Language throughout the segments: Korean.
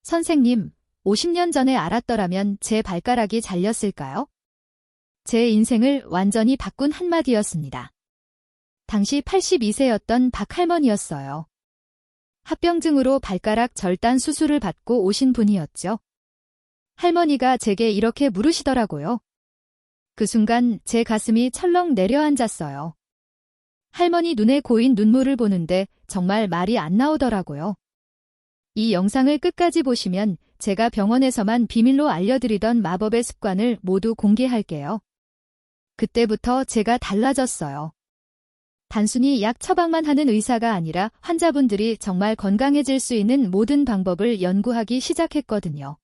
선생님, 50년 전에 알았더라면 제 발가락이 잘렸을까요? 제 인생을 완전히 바꾼 한마디였습니다. 당시 82세였던 박할머니였어요. 합병증으로 발가락 절단 수술을 받고 오신 분이었죠. 할머니가 제게 이렇게 물으시더라고요. 그 순간 제 가슴이 철렁 내려앉았어요. 할머니 눈에 고인 눈물을 보는데 정말 말이 안 나오더라고요. 이 영상을 끝까지 보시면 제가 병원에서만 비밀로 알려드리던 마법의 습관을 모두 공개할게요. 그때부터 제가 달라졌어요. 단순히 약 처방만 하는 의사가 아니라 환자분들이 정말 건강해질 수 있는 모든 방법을 연구하기 시작했거든요.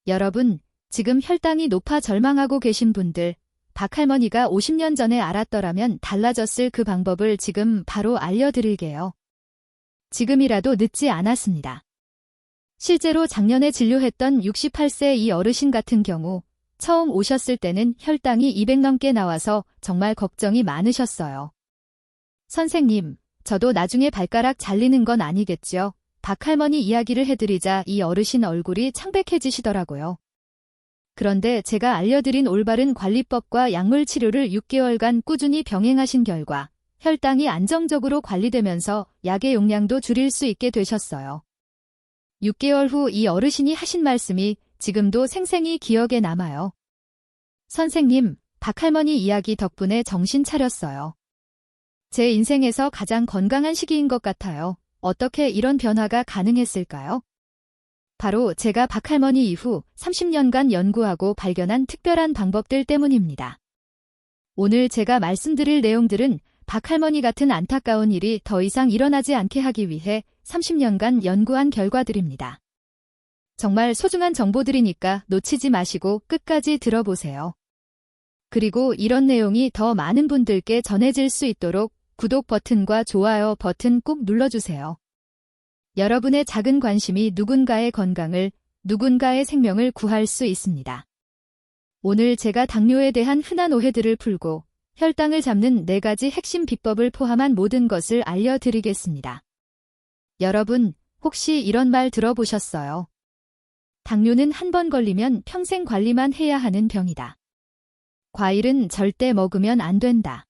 여러분, 지금 혈당이 높아 절망하고 계신 분들, 박할머니가 50년 전에 알았더라면 달라졌을 그 방법을 지금 바로 알려드릴게요. 지금이라도 늦지 않았습니다. 실제로 작년에 진료했던 68세 이 어르신 같은 경우 처음 오셨을 때는 혈당이 200 넘게 나와서 정말 걱정이 많으셨어요. 선생님, 저도 나중에 발가락 잘리는 건 아니겠죠? 박할머니 이야기를 해드리자 이 어르신 얼굴이 창백해지시더라고요. 그런데 제가 알려드린 올바른 관리법과 약물 치료를 6개월간 꾸준히 병행하신 결과 혈당이 안정적으로 관리되면서 약의 용량도 줄일 수 있게 되셨어요. 6개월 후 이 어르신이 하신 말씀이 지금도 생생히 기억에 남아요. 선생님, 박할머니 이야기 덕분에 정신 차렸어요. 제 인생에서 가장 건강한 시기인 것 같아요. 어떻게 이런 변화가 가능했을까요? 바로 제가 박할머니 이후 30년간 연구하고 발견한 특별한 방법들 때문입니다. 오늘 제가 말씀드릴 내용들은 박할머니 같은 안타까운 일이 더 이상 일어나지 않게 하기 위해 30년간 연구한 결과들입니다. 정말 소중한 정보들이니까 놓치지 마시고 끝까지 들어보세요. 그리고 이런 내용이 더 많은 분들께 전해질 수 있도록 구독 버튼과 좋아요 버튼 꼭 눌러주세요. 여러분의 작은 관심이 누군가의 건강을, 누군가의 생명을 구할 수 있습니다. 오늘 제가 당뇨에 대한 흔한 오해들을 풀고 혈당을 잡는 4가지 핵심 비법을 포함한 모든 것을 알려드리겠습니다. 여러분, 혹시 이런 말 들어보셨어요? 당뇨는 한 번 걸리면 평생 관리만 해야 하는 병이다. 과일은 절대 먹으면 안 된다.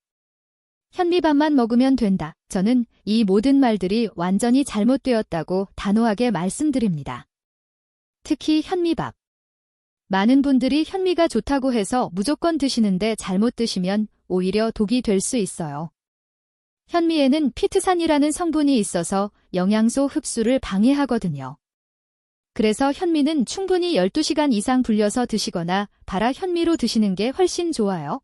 현미밥만 먹으면 된다. 저는 이 모든 말들이 완전히 잘못되었다고 단호하게 말씀드립니다. 특히 현미밥. 많은 분들이 현미가 좋다고 해서 무조건 드시는데 잘못 드시면 오히려 독이 될 수 있어요. 현미에는 피트산이라는 성분이 있어서 영양소 흡수를 방해하거든요. 그래서 현미는 충분히 12시간 이상 불려서 드시거나 발아 현미로 드시는 게 훨씬 좋아요.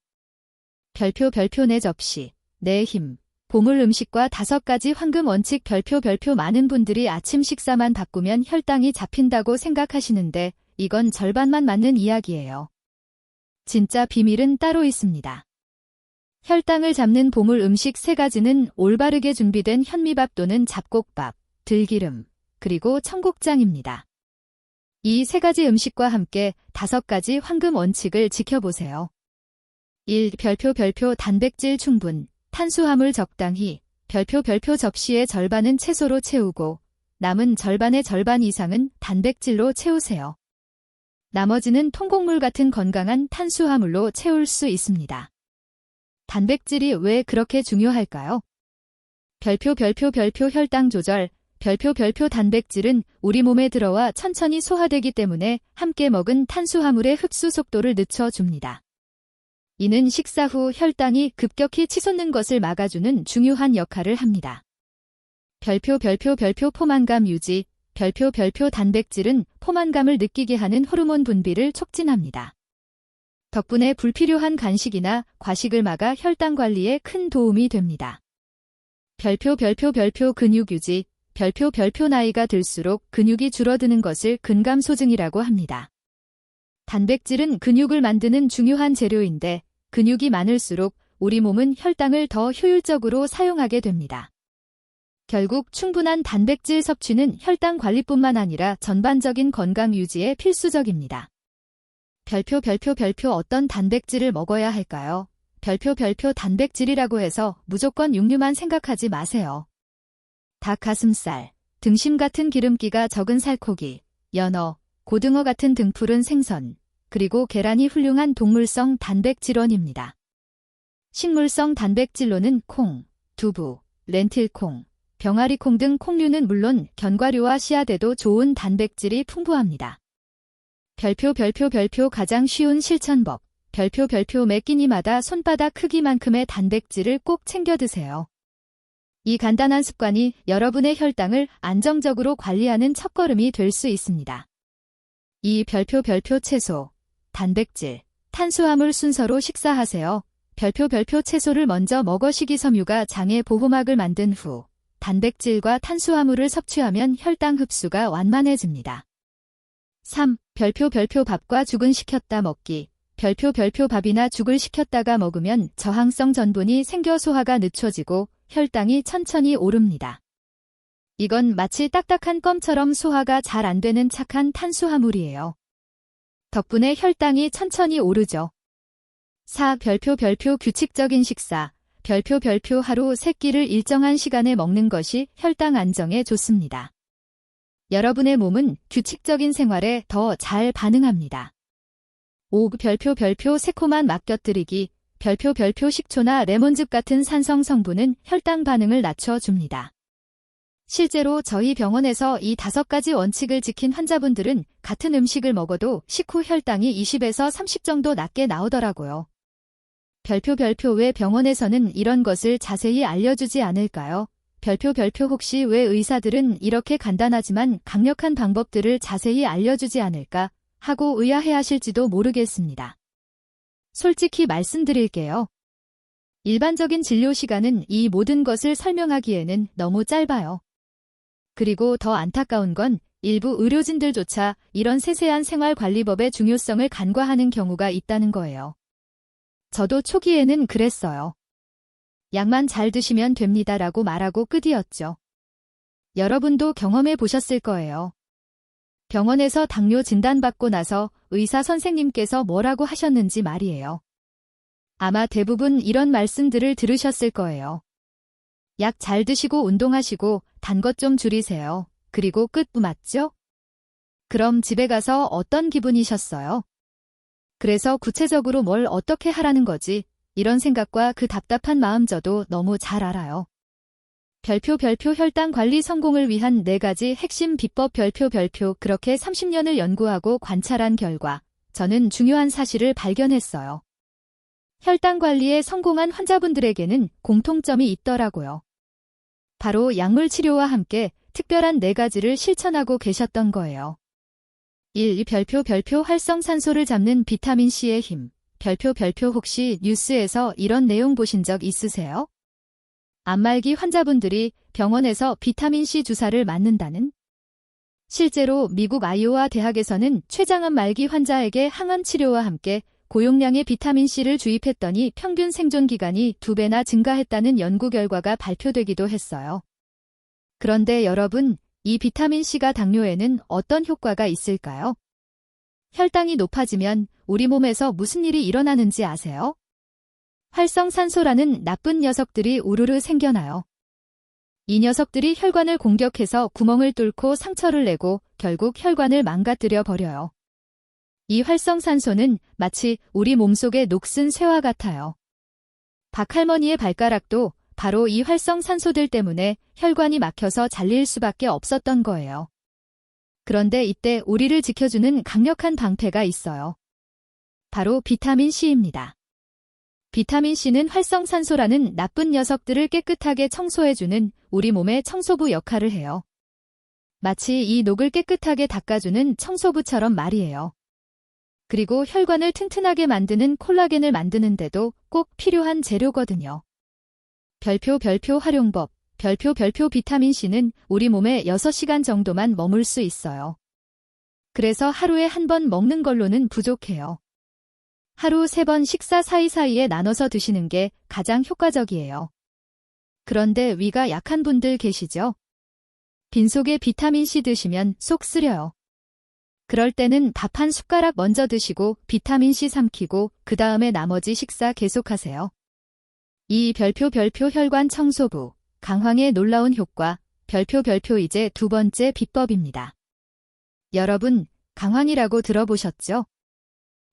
별표 4접시. 내 힘. 보물 음식과 5가지 황금 원칙 별표 많은 분들이 아침 식사만 바꾸면 혈당이 잡힌다고 생각하시는데 이건 절반만 맞는 이야기예요. 진짜 비밀은 따로 있습니다. 혈당을 잡는 보물 음식 3가지는 올바르게 준비된 현미밥 또는 잡곡밥, 들기름, 그리고 청국장입니다. 이 3가지 음식과 함께 5가지 황금 원칙을 지켜보세요. 1. 별표 단백질 충분, 탄수화물 적당히, 별표 접시의 절반은 채소로 채우고 남은 절반의 절반 이상은 단백질로 채우세요. 나머지는 통곡물 같은 건강한 탄수화물로 채울 수 있습니다. 단백질이 왜 그렇게 중요할까요? 별표 혈당 조절, 별표 단백질은 우리 몸에 들어와 천천히 소화되기 때문에 함께 먹은 탄수화물의 흡수 속도를 늦춰줍니다. 이는 식사 후 혈당이 급격히 치솟는 것을 막아주는 중요한 역할을 합니다. 별표 포만감 유지, 별표 단백질은 포만감을 느끼게 하는 호르몬 분비를 촉진합니다. 덕분에 불필요한 간식이나 과식을 막아 혈당 관리에 큰 도움이 됩니다. 별표 근육 유지, 별표 나이가 들수록 근육이 줄어드는 것을 근감소증이라고 합니다. 단백질은 근육을 만드는 중요한 재료인데 근육이 많을수록 우리 몸은 혈당을 더 효율적으로 사용하게 됩니다. 결국 충분한 단백질 섭취는 혈당 관리뿐만 아니라 전반적인 건강 유지에 필수적입니다. 별표 어떤 단백질을 먹어야 할까요? 별표 단백질이라고 해서 무조건 육류만 생각하지 마세요. 닭 가슴살, 등심 같은 기름기가 적은 살코기, 연어, 고등어 같은 등푸른 생선, 그리고 계란이 훌륭한 동물성 단백질원입니다. 식물성 단백질로는 콩, 두부, 렌틸콩, 병아리콩 등 콩류는 물론 견과류와 씨앗에도 좋은 단백질이 풍부합니다. 별표 가장 쉬운 실천법. 별표 매 끼니마다 손바닥 크기만큼의 단백질을 꼭 챙겨 드세요. 이 간단한 습관이 여러분의 혈당을 안정적으로 관리하는 첫걸음이 될 수 있습니다. 이 별표 채소, 단백질, 탄수화물 순서로 식사하세요. 별표 채소를 먼저 먹어 식이섬유가 장의 보호막을 만든 후 단백질과 탄수화물을 섭취하면 혈당 흡수가 완만해집니다. 3. 별표 밥과 죽은 시켰다 먹기. 별표 밥이나 죽을 시켰다가 먹으면 저항성 전분이 생겨 소화가 늦춰지고 혈당이 천천히 오릅니다. 이건 마치 딱딱한 껌처럼 소화가 잘 안 되는 착한 탄수화물이에요. 덕분에 혈당이 천천히 오르죠. 4. 별표 규칙적인 식사. 별표 하루 3끼를 일정한 시간에 먹는 것이 혈당 안정에 좋습니다. 여러분의 몸은 규칙적인 생활에 더 잘 반응합니다. 5. 별표 새콤한 맛 곁들이기. 별표 식초나 레몬즙 같은 산성 성분은 혈당 반응을 낮춰줍니다. 실제로 저희 병원에서 이 5가지 원칙을 지킨 환자분들은 같은 음식을 먹어도 식후 혈당이 20에서 30 정도 낮게 나오더라고요. 별표 왜 병원에서는 이런 것을 자세히 알려주지 않을까요? 별표 혹시 왜 의사들은 이렇게 간단하지만 강력한 방법들을 자세히 알려주지 않을까 하고 의아해하실지도 모르겠습니다. 솔직히 말씀드릴게요. 일반적인 진료 시간은 이 모든 것을 설명하기에는 너무 짧아요. 그리고 더 안타까운 건 일부 의료진들조차 이런 세세한 생활관리법의 중요성을 간과하는 경우가 있다는 거예요. 저도 초기에는 그랬어요. 약만 잘 드시면 됩니다라고 말하고 끝이었죠. 여러분도 경험해 보셨을 거예요. 병원에서 당뇨 진단받고 나서 의사 선생님께서 뭐라고 하셨는지 말이에요. 아마 대부분 이런 말씀들을 들으셨을 거예요. 약 잘 드시고 운동하시고 단 것 좀 줄이세요. 그리고 끝 맞죠? 그럼 집에 가서 어떤 기분이셨어요? 그래서 구체적으로 뭘 어떻게 하라는 거지? 이런 생각과 그 답답한 마음 저도 너무 잘 알아요. 별표 혈당 관리 성공을 위한 4가지 핵심 비법 별표 그렇게 30년을 연구하고 관찰한 결과 저는 중요한 사실을 발견했어요. 혈당 관리에 성공한 환자분들에게는 공통점이 있더라고요. 바로 약물 치료와 함께 특별한 4가지를 실천하고 계셨던 거예요. 1. 별표 활성산소를 잡는 비타민C의 힘. 별표 혹시 뉴스에서 이런 내용 보신 적 있으세요? 안말기 환자분들이 병원에서 비타민C 주사를 맞는다는? 실제로 미국 아이오와 대학에서는 췌장암 말기 환자에게 항암 치료와 함께 고용량의 비타민C를 주입했더니 평균 생존 기간이 2배나 증가했다는 연구 결과가 발표되기도 했어요. 그런데 여러분, 이 비타민C가 당뇨에는 어떤 효과가 있을까요? 혈당이 높아지면 우리 몸에서 무슨 일이 일어나는지 아세요? 활성산소라는 나쁜 녀석들이 우르르 생겨나요. 이 녀석들이 혈관을 공격해서 구멍을 뚫고 상처를 내고 결국 혈관을 망가뜨려 버려요. 이 활성산소는 마치 우리 몸속의 녹슨 쇠와 같아요. 박할머니의 발가락도 바로 이 활성산소들 때문에 혈관이 막혀서 잘릴 수밖에 없었던 거예요. 그런데 이때 우리를 지켜주는 강력한 방패가 있어요. 바로 비타민C입니다. 비타민C는 활성산소라는 나쁜 녀석들을 깨끗하게 청소해주는 우리 몸의 청소부 역할을 해요. 마치 이 녹을 깨끗하게 닦아주는 청소부처럼 말이에요. 그리고 혈관을 튼튼하게 만드는 콜라겐을 만드는데도 꼭 필요한 재료거든요. 별표 활용법. 별표 비타민C는 우리 몸에 6시간 정도만 머물 수 있어요. 그래서 하루에 한 번 먹는 걸로는 부족해요. 하루 3번 식사 사이사이에 나눠서 드시는 게 가장 효과적이에요. 그런데 위가 약한 분들 계시죠? 빈속에 비타민C 드시면 속 쓰려요. 그럴 때는 밥 한 숟가락 먼저 드시고 비타민C 삼키고 그 다음에 나머지 식사 계속하세요. 이 별표 혈관 청소부, 강황의 놀라운 효과, 별표 이제 2번째 비법입니다. 여러분, 강황이라고 들어보셨죠?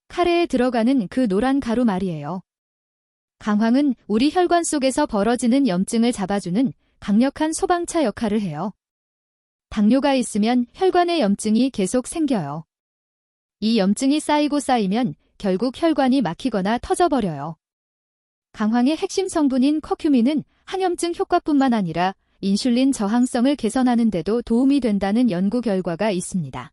카레에 들어가는 그 노란 가루 말이에요. 강황은 우리 혈관 속에서 벌어지는 염증을 잡아주는 강력한 소방차 역할을 해요. 당뇨가 있으면 혈관에 염증이 계속 생겨요. 이 염증이 쌓이고 쌓이면 결국 혈관이 막히거나 터져버려요. 강황의 핵심 성분인 커큐민은 항염증 효과뿐만 아니라 인슐린 저항성을 개선하는 데도 도움이 된다는 연구 결과가 있습니다.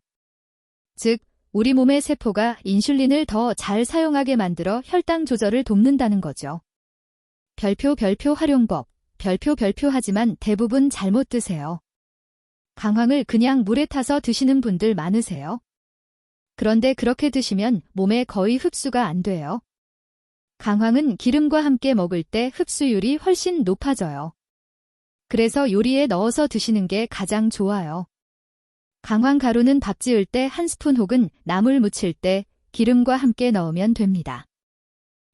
즉, 우리 몸의 세포가 인슐린을 더 잘 사용하게 만들어 혈당 조절을 돕는다는 거죠. 별표 활용법, 별표 하지만 대부분 잘못 드세요. 강황을 그냥 물에 타서 드시는 분들 많으세요. 그런데 그렇게 드시면 몸에 거의 흡수가 안 돼요. 강황은 기름과 함께 먹을 때 흡수율이 훨씬 높아져요. 그래서 요리에 넣어서 드시는 게 가장 좋아요. 강황 가루는 밥 지을 때 한 스푼 혹은 나물 무칠 때 기름과 함께 넣으면 됩니다.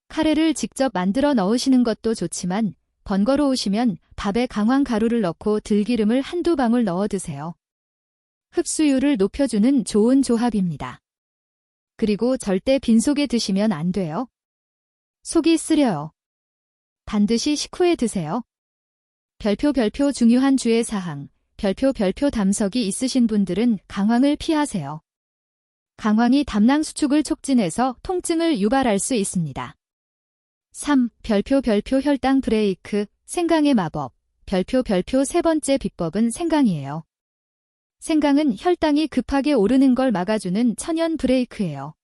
카레를 직접 만들어 넣으시는 것도 좋지만 번거로우시면 밥에 강황 가루를 넣고 들기름을 한두 방울 넣어 드세요. 흡수율을 높여주는 좋은 조합입니다. 그리고 절대 빈속에 드시면 안 돼요. 속이 쓰려요. 반드시 식후에 드세요. 별표 중요한 주의사항, 별표 담석이 있으신 분들은 강황을 피하세요. 강황이 담낭 수축을 촉진해서 통증을 유발할 수 있습니다. 3. 별표 혈당 브레이크, 생강의 마법, 별표 세 번째 비법은 생강이에요. 생강은 혈당이 급하게 오르는 걸 막아주는 천연 브레이크예요.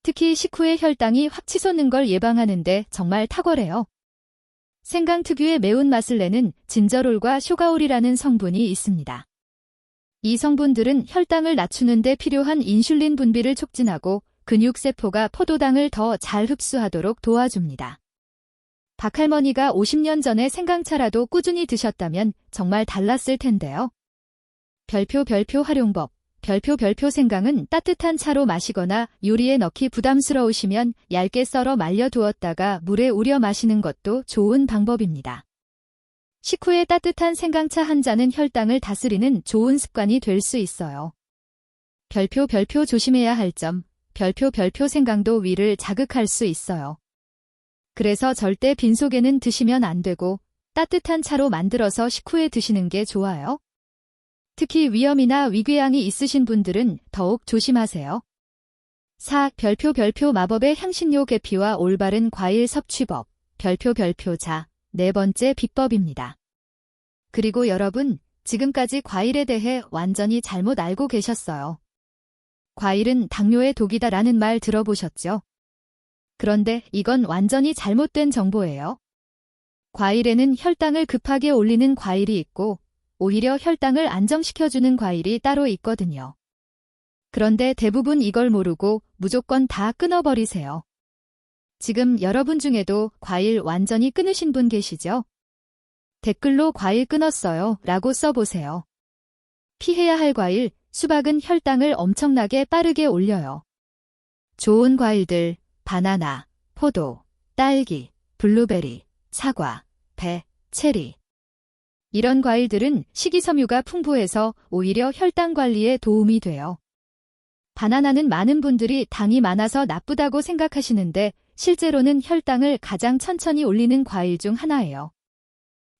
특히 식후에 혈당이 확 치솟는 걸 예방하는데 정말 탁월해요. 생강 특유의 매운맛을 내는 진저롤과 쇼가올이라는 성분이 있습니다. 이 성분들은 혈당을 낮추는 데 필요한 인슐린 분비를 촉진하고 근육세포가 포도당을 더 잘 흡수하도록 도와줍니다. 박할머니가 50년 전에 생강차라도 꾸준히 드셨다면 정말 달랐을 텐데요. 별표 활용법, 별표 생강은 따뜻한 차로 마시거나 요리에 넣기 부담스러우시면 얇게 썰어 말려 두었다가 물에 우려 마시는 것도 좋은 방법입니다. 식후에 따뜻한 생강차 한 잔은 혈당을 다스리는 좋은 습관이 될 수 있어요. 별표 조심해야 할 점, 별표 생강도 위를 자극할 수 있어요. 그래서 절대 빈속에는 드시면 안 되고 따뜻한 차로 만들어서 식후에 드시는 게 좋아요. 특히 위염이나 위궤양이 있으신 분들은 더욱 조심하세요. 4. 별표 마법의 향신료 계피와 올바른 과일 섭취법, 별표 자, 네 번째 비법입니다. 그리고 여러분, 지금까지 과일에 대해 완전히 잘못 알고 계셨어요. 과일은 당뇨의 독이다라는 말 들어보셨죠? 그런데 이건 완전히 잘못된 정보예요. 과일에는 혈당을 급하게 올리는 과일이 있고 오히려 혈당을 안정시켜주는 과일이 따로 있거든요. 그런데 대부분 이걸 모르고 무조건 다 끊어버리세요. 지금 여러분 중에도 과일 완전히 끊으신 분 계시죠? 댓글로 과일 끊었어요 라고 써보세요. 피해야 할 과일, 수박은 혈당을 엄청나게 빠르게 올려요. 좋은 과일들, 바나나, 포도, 딸기, 블루베리, 사과, 배, 체리. 이런 과일들은 식이섬유가 풍부해서 오히려 혈당 관리에 도움이 돼요. 바나나는 많은 분들이 당이 많아서 나쁘다고 생각하시는데 실제로는 혈당을 가장 천천히 올리는 과일 중 하나예요.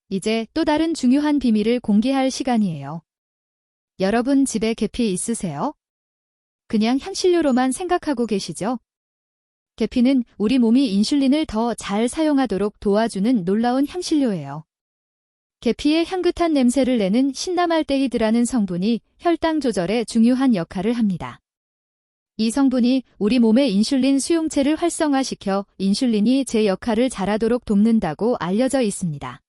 이제 또 다른 중요한 비밀을 공개할 시간이에요. 여러분 집에 계피 있으세요? 그냥 향신료로만 생각하고 계시죠? 계피는 우리 몸이 인슐린을 더 잘 사용하도록 도와주는 놀라운 향신료예요. 계피의 향긋한 냄새를 내는 신나말데히드라는 성분이 혈당 조절에 중요한 역할을 합니다. 이 성분이 우리 몸의 인슐린 수용체를 활성화시켜 인슐린이 제 역할을 잘하도록 돕는다고 알려져 있습니다.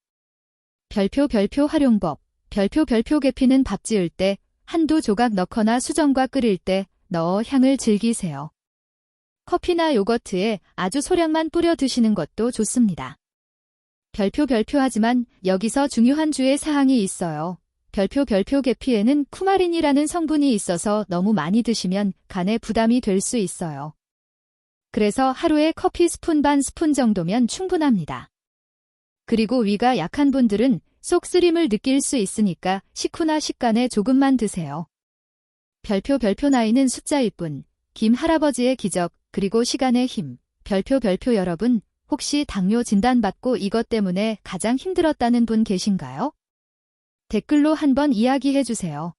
별표 활용법, 별표 계피는 밥 지을 때 한두 조각 넣거나 수정과 끓일 때 넣어 향을 즐기세요. 커피나 요거트에 아주 소량만 뿌려 드시는 것도 좋습니다. 별표 하지만 여기서 중요한 주의 사항이 있어요. 별표 계피에는 쿠마린이라는 성분이 있어서 너무 많이 드시면 간에 부담이 될 수 있어요. 그래서 하루에 커피 스푼 반 스푼 정도면 충분합니다. 그리고 위가 약한 분들은 속 쓰림을 느낄 수 있으니까 식후나 식간에 조금만 드세요. 별표 나이는 숫자일 뿐, 김 할아버지의 기적, 그리고 시간의 힘. 별표 여러분, 혹시 당뇨 진단받고 이것 때문에 가장 힘들었다는 분 계신가요? 댓글로 한번 이야기해주세요.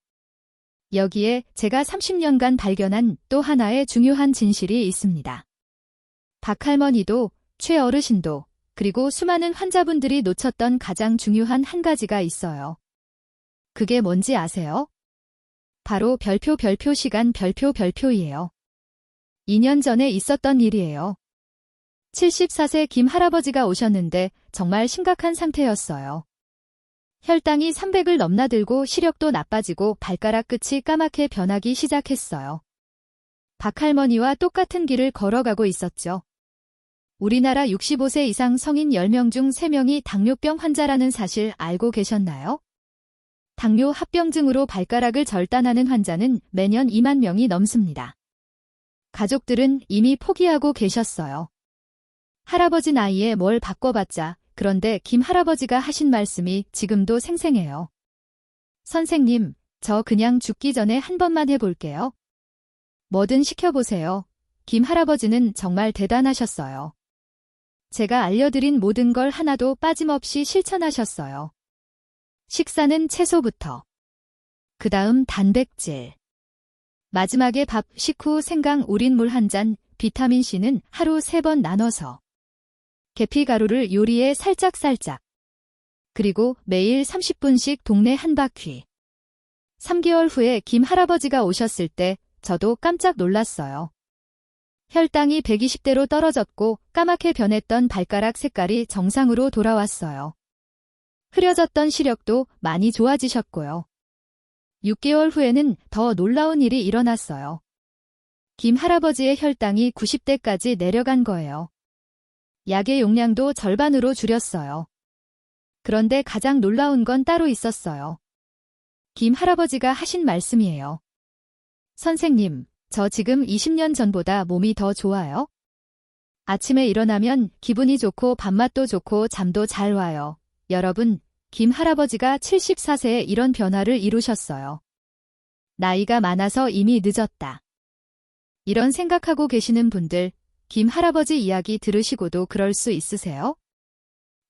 여기에 제가 30년간 발견한 또 하나의 중요한 진실이 있습니다. 박할머니도, 최어르신도, 그리고 수많은 환자분들이 놓쳤던 가장 중요한 한 가지가 있어요. 그게 뭔지 아세요? 바로 별표 시간 별표이에요. 2년 전에 있었던 일이에요. 74세 김 할아버지가 오셨는데 정말 심각한 상태였어요. 혈당이 300을 넘나들고 시력도 나빠지고 발가락 끝이 까맣게 변하기 시작했어요. 박할머니와 똑같은 길을 걸어가고 있었죠. 우리나라 65세 이상 성인 10명 중 3명이 당뇨병 환자라는 사실 알고 계셨나요? 당뇨 합병증으로 발가락을 절단하는 환자는 매년 2만 명이 넘습니다. 가족들은 이미 포기하고 계셨어요. 할아버지 나이에 뭘 바꿔봤자. 그런데 김 할아버지가 하신 말씀이 지금도 생생해요. 선생님, 저 그냥 죽기 전에 한 번만 해볼게요. 뭐든 시켜보세요. 김 할아버지는 정말 대단하셨어요. 제가 알려드린 모든 걸 하나도 빠짐없이 실천하셨어요. 식사는 채소부터. 그 다음 단백질. 마지막에 밥, 식후 생강 우린 물 한 잔, 비타민C는 하루 3번 나눠서. 계피가루를 요리에 살짝. 그리고 매일 30분씩 동네 한 바퀴. 3개월 후에 김 할아버지가 오셨을 때 저도 깜짝 놀랐어요. 혈당이 120대로 떨어졌고 까맣게 변했던 발가락 색깔이 정상으로 돌아왔어요. 흐려졌던 시력도 많이 좋아지셨고요. 6개월 후에는 더 놀라운 일이 일어났어요. 김 할아버지의 혈당이 90대까지 내려간 거예요. 약의 용량도 절반으로 줄였어요. 그런데 가장 놀라운 건 따로 있었어요. 김 할아버지가 하신 말씀이에요. 선생님, 저 지금 20년 전보다 몸이 더 좋아요? 아침에 일어나면 기분이 좋고 밥맛도 좋고 잠도 잘 와요. 여러분, 김 할아버지가 74세에 이런 변화를 이루셨어요. 나이가 많아서 이미 늦었다. 이런 생각하고 계시는 분들, 김 할아버지 이야기 들으시고도 그럴 수 있으세요?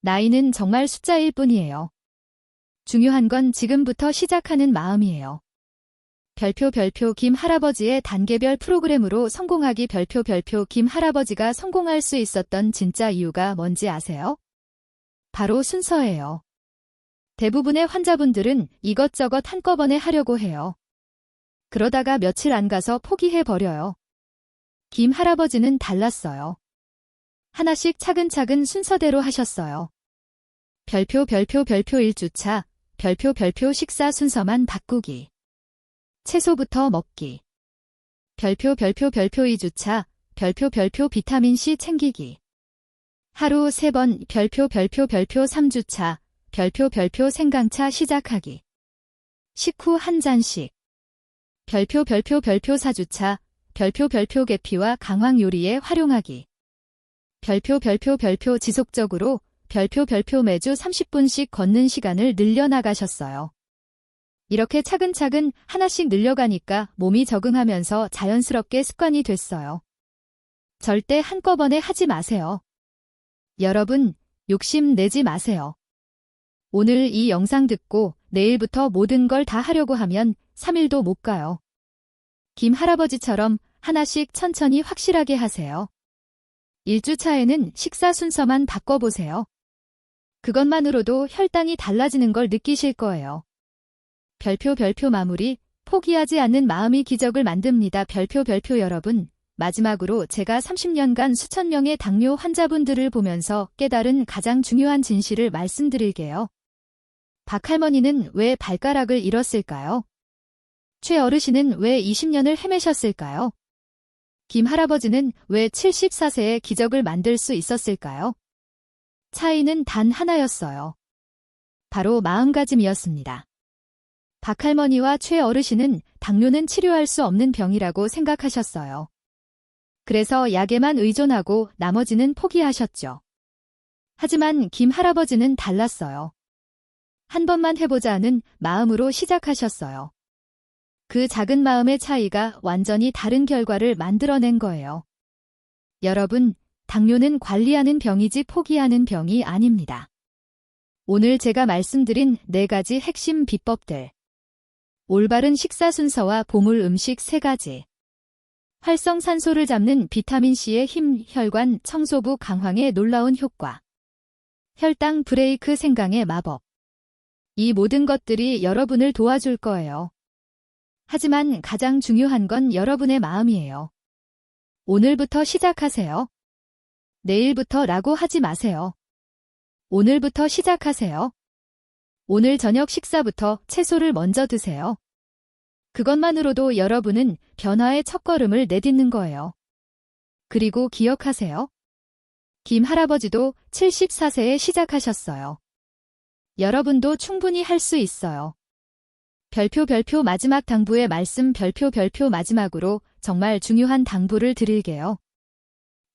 나이는 정말 숫자일 뿐이에요. 중요한 건 지금부터 시작하는 마음이에요. 별표 김 할아버지의 단계별 프로그램으로 성공하기 별표 김 할아버지가 성공할 수 있었던 진짜 이유가 뭔지 아세요? 바로 순서예요. 대부분의 환자분들은 이것저것 한꺼번에 하려고 해요. 그러다가 며칠 안 가서 포기해버려요. 김 할아버지는 달랐어요. 하나씩 차근차근 순서대로 하셨어요. 별표 1주차, 별표 식사 순서만 바꾸기. 채소부터 먹기. 별표 2주차, 별표 비타민C 챙기기. 하루 3번 별표 3주차, 별표 생강차 시작하기. 식후 한 잔씩. 별표 4주차, 별표 계피와 강황 요리에 활용하기. 별표 지속적으로 별표 매주 30분씩 걷는 시간을 늘려나가셨어요. 이렇게 차근차근 하나씩 늘려가니까 몸이 적응하면서 자연스럽게 습관이 됐어요. 절대 한꺼번에 하지 마세요. 여러분, 욕심 내지 마세요. 오늘 이 영상 듣고 내일부터 모든 걸 다 하려고 하면 3일도 못 가요. 김 할아버지처럼 하나씩 천천히 확실하게 하세요. 1주차에는 식사 순서만 바꿔보세요. 그것만으로도 혈당이 달라지는 걸 느끼실 거예요. 별표 마무리, 포기하지 않는 마음이 기적을 만듭니다. 별표 여러분, 마지막으로 제가 30년간 수천 명의 당뇨 환자분들을 보면서 깨달은 가장 중요한 진실을 말씀드릴게요. 박할머니는 왜 발가락을 잃었을까요? 최어르신은 왜 20년을 헤매셨을까요? 김 할아버지는 왜 74세에 기적을 만들 수 있었을까요? 차이는 단 하나였어요. 바로 마음가짐이었습니다. 박할머니와 최어르신은 당뇨는 치료할 수 없는 병이라고 생각하셨어요. 그래서 약에만 의존하고 나머지는 포기하셨죠. 하지만 김 할아버지는 달랐어요. 한 번만 해보자는 마음으로 시작하셨어요. 그 작은 마음의 차이가 완전히 다른 결과를 만들어낸 거예요. 여러분, 당뇨는 관리하는 병이지 포기하는 병이 아닙니다. 오늘 제가 말씀드린 4가지 핵심 비법들. 올바른 식사 순서와 보물 음식 3가지. 활성산소를 잡는 비타민C의 힘, 혈관 청소부 강황의 놀라운 효과. 혈당 브레이크 생강의 마법. 이 모든 것들이 여러분을 도와줄 거예요. 하지만 가장 중요한 건 여러분의 마음이에요. 오늘부터 시작하세요. 내일부터라고 하지 마세요. 오늘부터 시작하세요. 오늘 저녁 식사부터 채소를 먼저 드세요. 그것만으로도 여러분은 변화의 첫걸음을 내딛는 거예요. 그리고 기억하세요. 김 할아버지도 74세에 시작하셨어요. 여러분도 충분히 할 수 있어요. 별표 마지막 당부의 말씀 별표 마지막으로 정말 중요한 당부를 드릴게요.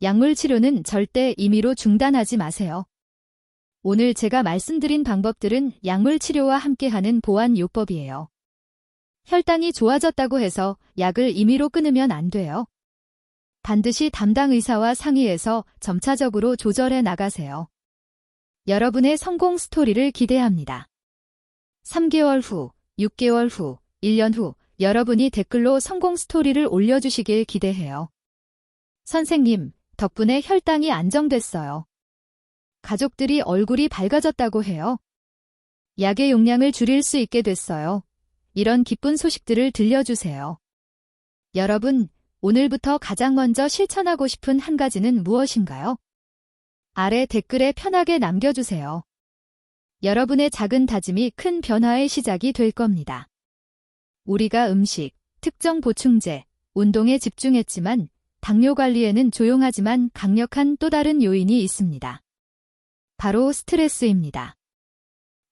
약물 치료는 절대 임의로 중단하지 마세요. 오늘 제가 말씀드린 방법들은 약물 치료와 함께하는 보완요법이에요. 혈당이 좋아졌다고 해서 약을 임의로 끊으면 안 돼요. 반드시 담당 의사와 상의해서 점차적으로 조절해 나가세요. 여러분의 성공 스토리를 기대합니다. 3개월 후, 6개월 후, 1년 후 여러분이 댓글로 성공 스토리를 올려주시길 기대해요. 선생님, 덕분에 혈당이 안정됐어요. 가족들이 얼굴이 밝아졌다고 해요. 약의 용량을 줄일 수 있게 됐어요. 이런 기쁜 소식들을 들려주세요. 여러분, 오늘부터 가장 먼저 실천하고 싶은 한 가지는 무엇인가요? 아래 댓글에 편하게 남겨주세요. 여러분의 작은 다짐이 큰 변화의 시작이 될 겁니다. 우리가 음식, 특정 보충제, 운동에 집중했지만 당뇨 관리에는 조용하지만 강력한 또 다른 요인이 있습니다. 바로 스트레스입니다.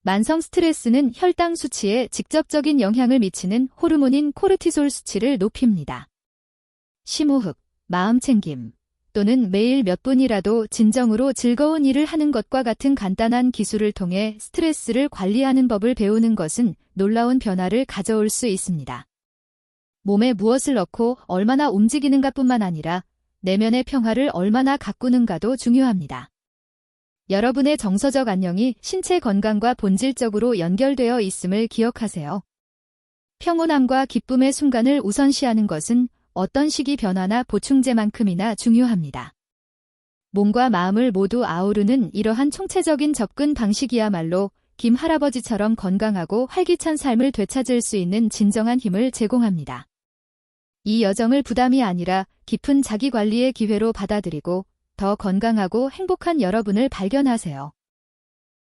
만성 스트레스는 혈당 수치에 직접적인 영향을 미치는 호르몬인 코르티솔 수치를 높입니다. 심호흡, 마음챙김, 또는 매일 몇 분이라도 진정으로 즐거운 일을 하는 것과 같은 간단한 기술을 통해 스트레스를 관리하는 법을 배우는 것은 놀라운 변화를 가져올 수 있습니다. 몸에 무엇을 넣고 얼마나 움직이는가뿐만 아니라 내면의 평화를 얼마나 가꾸는가도 중요합니다. 여러분의 정서적 안녕이 신체 건강과 본질적으로 연결되어 있음을 기억하세요. 평온함과 기쁨의 순간을 우선시하는 것은 어떤 식이 변화나 보충제만큼이나 중요합니다. 몸과 마음을 모두 아우르는 이러한 총체적인 접근 방식이야말로 김 할아버지처럼 건강하고 활기찬 삶을 되찾을 수 있는 진정한 힘을 제공합니다. 이 여정을 부담이 아니라 깊은 자기관리의 기회로 받아들이고 더 건강하고 행복한 여러분을 발견하세요.